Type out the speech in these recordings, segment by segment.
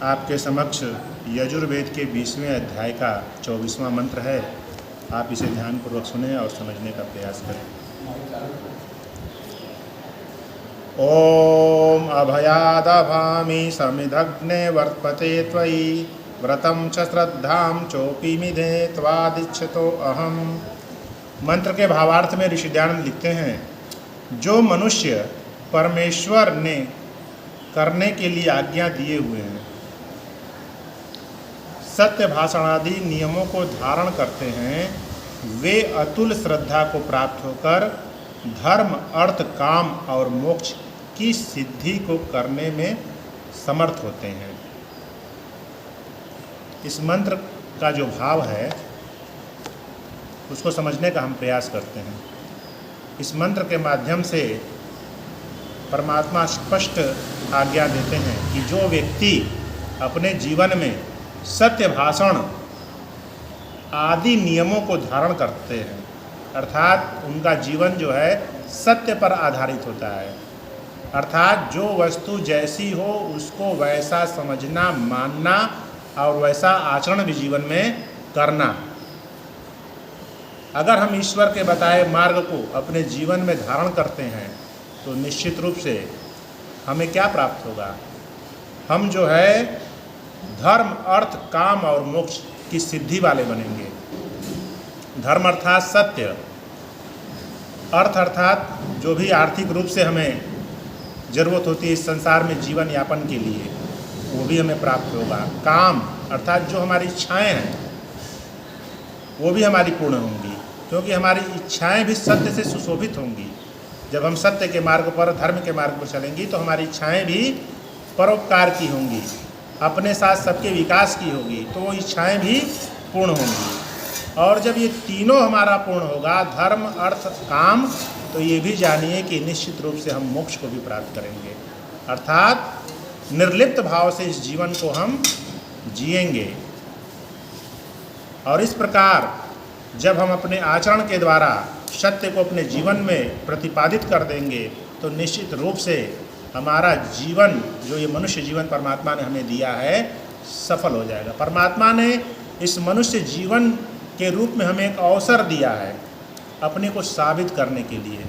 आपके समक्ष यजुर्वेद के 20वें अध्याय का 24वां मंत्र है। आप इसे ध्यानपूर्वक सुनें और समझने का प्रयास करें। ओम अभयादभामि समिधग्ने वर्तते त्वयि व्रतं च श्रद्धां चोपिमिधे त्वादिच्छतो अहम। मंत्र के भावार्थ में ऋषि दयानंद लिखते हैं, जो मनुष्य परमेश्वर ने करने के लिए आज्ञा दिए हुए हैं, सत्य भाषण आदि नियमों को धारण करते हैं, वे अतुल श्रद्धा को प्राप्त होकर धर्म, अर्थ, काम और मोक्ष की सिद्धि को करने में समर्थ होते हैं। इस मंत्र का जो भाव है उसको समझने का हम प्रयास करते हैं। इस मंत्र के माध्यम से परमात्मा स्पष्ट आज्ञा देते हैं कि जो व्यक्ति अपने जीवन में सत्य भाषण आदि नियमों को धारण करते हैं, अर्थात उनका जीवन जो है सत्य पर आधारित होता है, अर्थात जो वस्तु जैसी हो उसको वैसा समझना, मानना और वैसा आचरण भी जीवन में करना। अगर हम ईश्वर के बताए मार्ग को अपने जीवन में धारण करते हैं तो निश्चित रूप से हमें क्या प्राप्त होगा? हम जो है धर्म, अर्थ, काम और मोक्ष की सिद्धि वाले बनेंगे। धर्म अर्थात सत्य, अर्थ अर्थात जो भी आर्थिक रूप से हमें ज़रूरत होती है इस संसार में जीवन यापन के लिए, वो भी हमें प्राप्त होगा। काम अर्थात जो हमारी इच्छाएं हैं वो भी हमारी पूर्ण होंगी, क्योंकि हमारी इच्छाएं भी सत्य से सुशोभित होंगी। जब हम सत्य के मार्ग पर, धर्म के मार्ग पर चलेंगी तो हमारी इच्छाएं भी परोपकार की होंगी, अपने साथ सबके विकास की होगी, तो वो इच्छाएं भी पूर्ण होंगी। और जब ये तीनों हमारा पूर्ण होगा, धर्म, अर्थ, काम, तो ये भी जानिए कि निश्चित रूप से हम मोक्ष को भी प्राप्त करेंगे, अर्थात निर्लिप्त भाव से इस जीवन को हम जिएंगे। और इस प्रकार जब हम अपने आचरण के द्वारा सत्य को अपने जीवन में प्रतिपादित कर देंगे तो निश्चित रूप से हमारा जीवन, जो ये मनुष्य जीवन परमात्मा ने हमें दिया है, सफल हो जाएगा। परमात्मा ने इस मनुष्य जीवन के रूप में हमें एक अवसर दिया है अपने को साबित करने के लिए।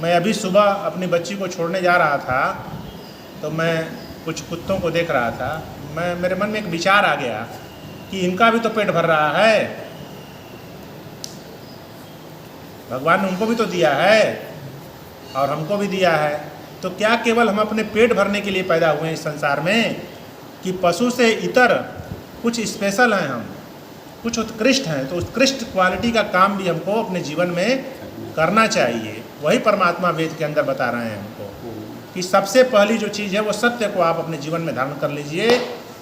मैं अभी सुबह अपनी बच्ची को छोड़ने जा रहा था तो मैं कुछ कुत्तों को देख रहा था। मेरे मन में एक विचार आ गया कि इनका भी तो पेट भर रहा है, भगवान ने उनको भी तो दिया है और हमको भी दिया है। तो क्या केवल हम अपने पेट भरने के लिए पैदा हुए हैं इस संसार में, कि पशु से इतर कुछ स्पेशल हैं, हम कुछ उत्कृष्ट हैं? तो उत्कृष्ट क्वालिटी का काम भी हमको अपने जीवन में करना चाहिए। वही परमात्मा वेद के अंदर बता रहे हैं हमको कि सबसे पहली जो चीज़ है वो सत्य को आप अपने जीवन में धारण कर लीजिए।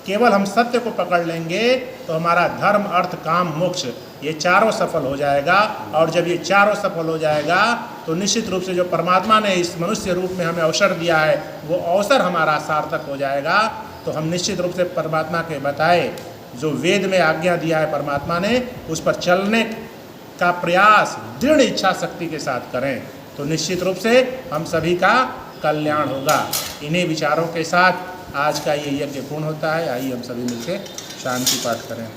केवल हम सत्य को पकड़ लेंगे तो हमारा धर्म, अर्थ, काम, मोक्ष ये चारों सफल हो जाएगा। और जब ये चारों सफल हो जाएगा तो निश्चित रूप से जो परमात्मा ने इस मनुष्य रूप में हमें अवसर दिया है वो अवसर हमारा सार्थक हो जाएगा। तो हम निश्चित रूप से परमात्मा के बताए जो वेद में आज्ञा दिया है परमात्मा ने, उस पर चलने का प्रयास दृढ़ इच्छा शक्ति के साथ करें तो निश्चित रूप से हम सभी का कल्याण होगा। इन्हीं विचारों के साथ आज का ये यज्ञ पूर्ण होता है। आइए हम सभी मिलकर शांति पाठ करें।